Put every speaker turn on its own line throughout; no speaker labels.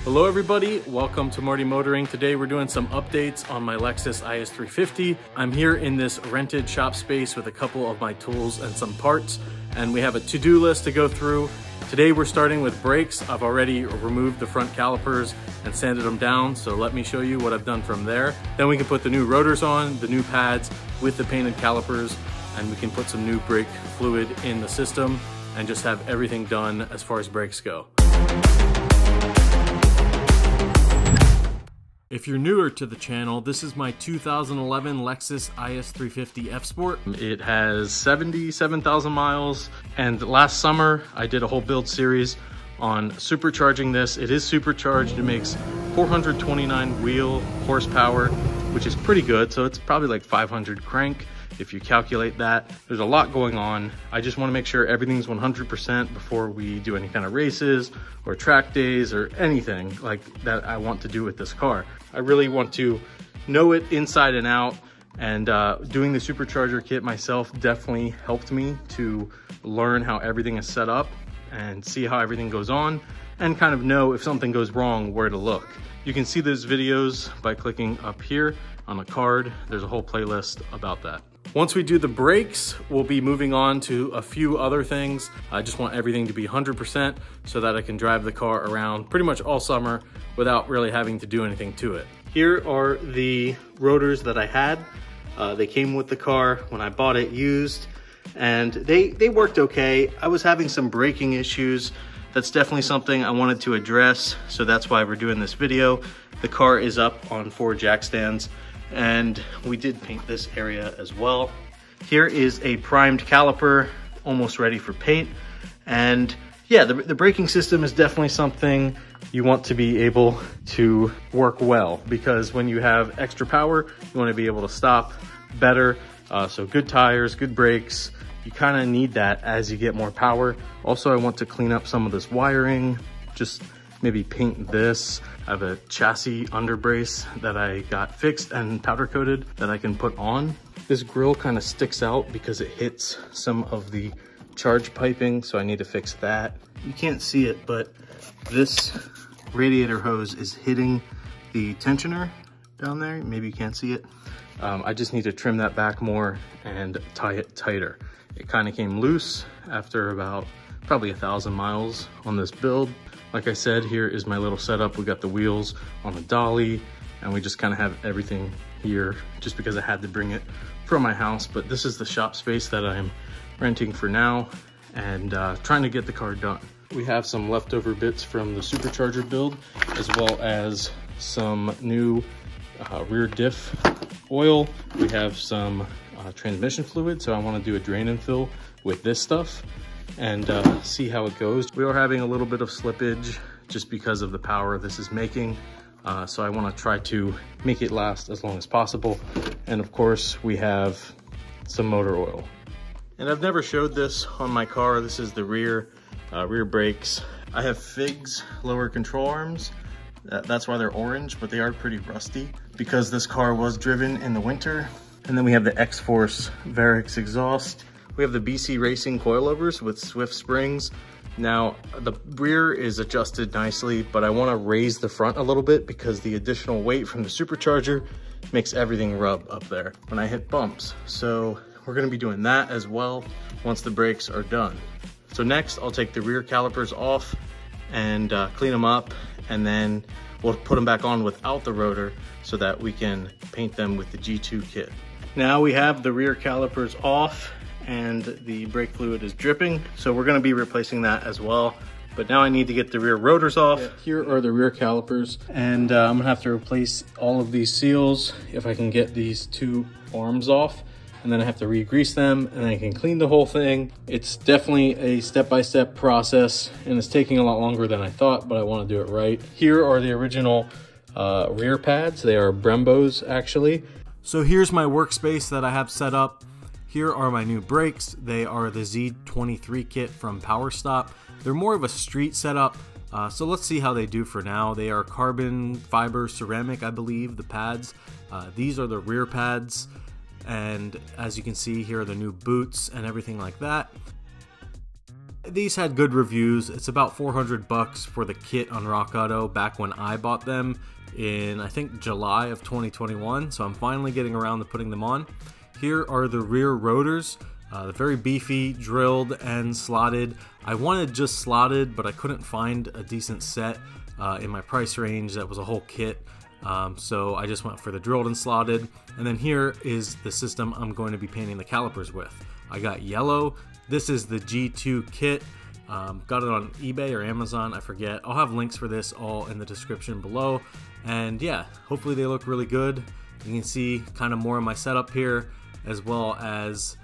Hello everybody, welcome to Marty Motoring. Today we're doing some updates on my Lexus IS 350. I'm here in this rented shop space with a couple of my tools and some parts, and we have a to-do list to go through. Today we're starting with brakes. I've already removed the front calipers and sanded them down, so let me show you what I've done from there. Then we can put the new rotors on, the new pads with the painted calipers, and we can put some new brake fluid in the system and just have everything done as far as brakes go. If you're newer to the channel, this is my 2011 Lexus IS 350 F Sport. It has 77,000 miles, and last summer I did a whole build series on supercharging this. It is supercharged. It makes 429 wheel horsepower, which is pretty good. So it's probably like 500 crank if you calculate that. There's a lot going on. I just want to make sure everything's 100% before we do any kind of races or track days or anything like that I want to do with this car. I really want to know it inside and out, and doing the supercharger kit myself definitely helped me to learn how everything is set up and see how everything goes on and kind of know if something goes wrong where to look. You can see those videos by clicking up here on the card. There's a whole playlist about that. Once we do the brakes, we'll be moving on to a few other things. I just want everything to be 100% so that I can drive the car around pretty much all summer without really having to do anything to it. Here are the rotors that I had. They came with the car when I bought it used, and they worked okay. I was having some braking issues. That's definitely something I wanted to address, so that's why we're doing this video. The car is up on 4 jack stands, and we did paint this area as well. Here is a primed caliper, almost ready for paint. And yeah, the braking system is definitely something you want to be able to work well, because when you have extra power, you want to be able to stop better. So good tires, good brakes, you kind of need that as you get more power. Also, I want to clean up some of this wiring, just maybe paint this. I have a chassis underbrace that I got fixed and powder coated that I can put on. This grill kind of sticks out because it hits some of the charge piping, so I need to fix that. You can't see it, but this radiator hose is hitting the tensioner down there. Maybe you can't see it. I just need to trim that back more and tie it tighter. It kind of came loose after about probably 1,000 miles on this build. Like I said, here is my little setup. We got the wheels on the dolly, and we just kind of have everything here just because I had to bring it from my house. But this is the shop space that I'm renting for now, and trying to get the car done. We have some leftover bits from the supercharger build, as well as some new rear diff oil. We have some transmission fluid, so I want to do a drain and fill with this stuff and see how it goes. We are having a little bit of slippage just because of the power this is making. So I want to try to make it last as long as possible. And of course, we have some motor oil. And I've never showed this on my car. This is the rear brakes. I have Figs lower control arms. That's why they're orange, but they are pretty rusty because this car was driven in the winter. And then we have the X-Force Varix exhaust. We have the BC Racing coilovers with Swift springs. Now, the rear is adjusted nicely, but I want to raise the front a little bit because the additional weight from the supercharger makes everything rub up there when I hit bumps. So we're going to be doing that as well once the brakes are done. So next, I'll take the rear calipers off and clean them up, and then we'll put them back on without the rotor so that we can paint them with the G2 kit. Now we have the rear calipers off and the brake fluid is dripping, so we're going to be replacing that as well. But now I need to get the rear rotors off. Yeah, here are the rear calipers, and I'm gonna have to replace all of these seals if I can get these 2 arms off, and then I have to re-grease them, and I can clean the whole thing. It's definitely a step-by-step process, and it's taking a lot longer than I thought, but I want to do it right. Here are the original rear pads. They are Brembos, actually. So here's my workspace that I have set up. Here are my new brakes. They are the Z23 kit from PowerStop. They're more of a street setup, so let's see how they do for now. They are carbon fiber ceramic, I believe, the pads. These are the rear pads, and as you can see, here are the new boots and everything like that. These had good reviews. It's about 400 bucks for the kit on Rock Auto back when I bought them in, I think, July of 2021. So I'm finally getting around to putting them on. Here are the rear rotors. They're very beefy, drilled and slotted. I wanted just slotted, but I couldn't find a decent set in my price range that was a whole kit. So I just went for the drilled and slotted. And then here is the system I'm going to be painting the calipers with. I got yellow. This is the G2 kit. Got it on eBay or Amazon, I forget. I'll have links for this all in the description below. And yeah, hopefully they look really good. You can see kind of more of my setup here, as well as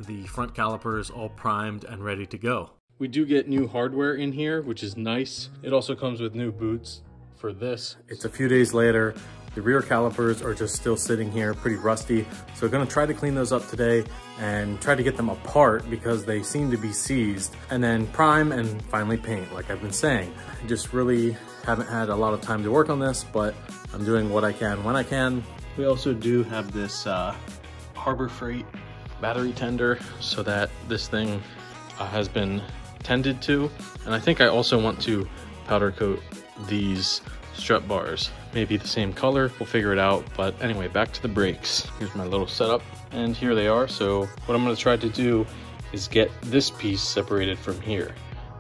the front calipers all primed and ready to go. We do get new hardware in here, which is nice. It also comes with new boots for this. It's a few days later. The rear calipers are just still sitting here pretty rusty. So I'm gonna try to clean those up today and try to get them apart because they seem to be seized, and then prime and finally paint like I've been saying. I just really haven't had a lot of time to work on this, but I'm doing what I can when I can. We also do have this Harbor Freight battery tender so that this thing has been tended to. And I think I also want to powder coat these strut bars, maybe the same color, we'll figure it out. But anyway, back to the brakes. Here's my little setup, and here they are. So what I'm going to try to do is get this piece separated from here.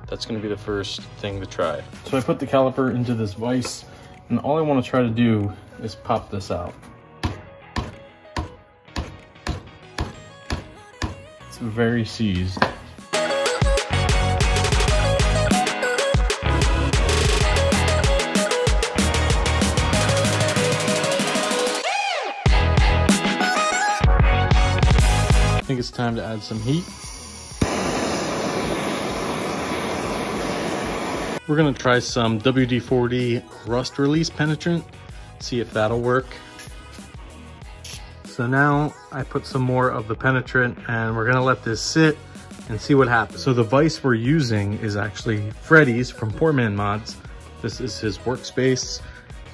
That's going to be the first thing to try. So I put the caliper into this vise, and all I want to try to do is pop this out. It's very seized. I think it's time to add some heat. We're gonna try some WD-40 rust release penetrant, see if that'll work. So now I put some more of the penetrant and we're gonna let this sit and see what happens. So the vise we're using is actually Freddy's from Poor Man Mods. This is his workspace,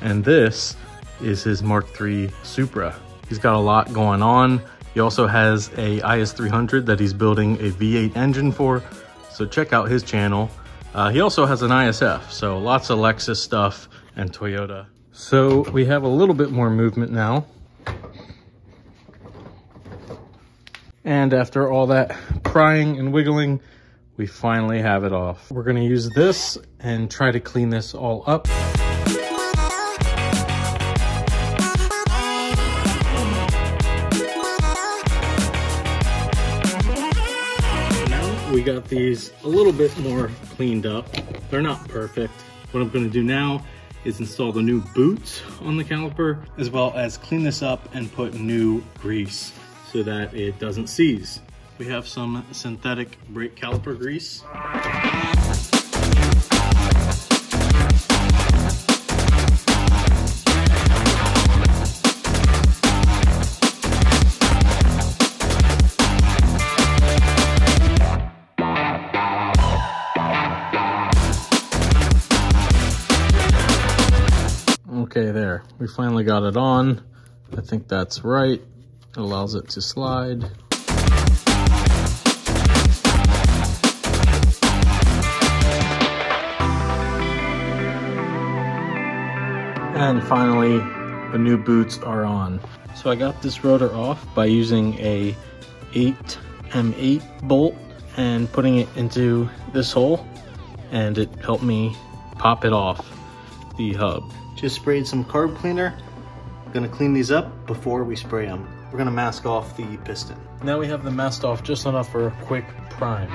and this is his Mark III Supra. He's got a lot going on. He also has a IS300 that he's building a V8 engine for, so check out his channel. He also has an ISF, so lots of Lexus stuff and Toyota. So we have a little bit more movement now. And after all that prying and wiggling, we finally have it off. We're gonna use this and try to clean this all up. We got these a little bit more cleaned up. They're not perfect. What I'm gonna do now is install the new boots on the caliper, as well as clean this up and put new grease so that it doesn't seize. We have some synthetic brake caliper grease. Okay, there, we finally got it on. I think that's right. It allows it to slide. And finally, the new boots are on. So I got this rotor off by using a 8M8 bolt and putting it into this hole, and it helped me pop it off the hub. Just sprayed some carb cleaner. I'm gonna clean these up before we spray them. We're gonna mask off the piston. Now we have them masked off just enough for a quick prime.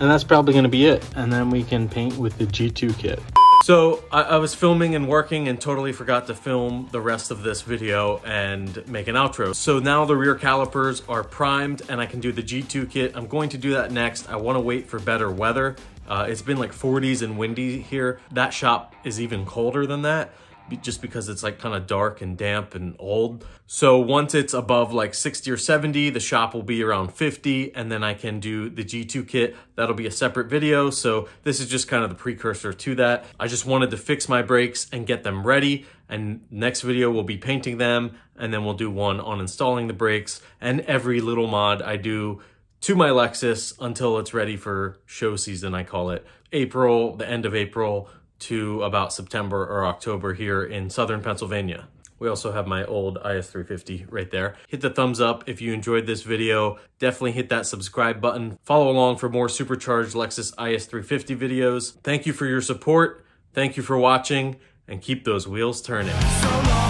And that's probably gonna be it. And then we can paint with the G2 kit. So I was filming and working and totally forgot to film the rest of this video and make an outro. So now the rear calipers are primed and I can do the G2 kit. I'm going to do that next. I want to wait for better weather. It's been like 40s and windy here. That shop is even colder than that, just because it's like kind of dark and damp and old. So once it's above like 60 or 70, the shop will be around 50, and then I can do the G2 kit. That'll be a separate video. So this is just kind of the precursor to that. I just wanted to fix my brakes and get them ready, And next video we'll be painting them, and then we'll do one on installing the brakes and every little mod I do to my Lexus until it's ready for show season, I call it. April, the end of April to about September or October here in Southern Pennsylvania. We also have my old IS350 right there. Hit the thumbs up if you enjoyed this video. Definitely hit that subscribe button. Follow along for more supercharged Lexus IS350 videos. Thank you for your support. Thank you for watching, and keep those wheels turning.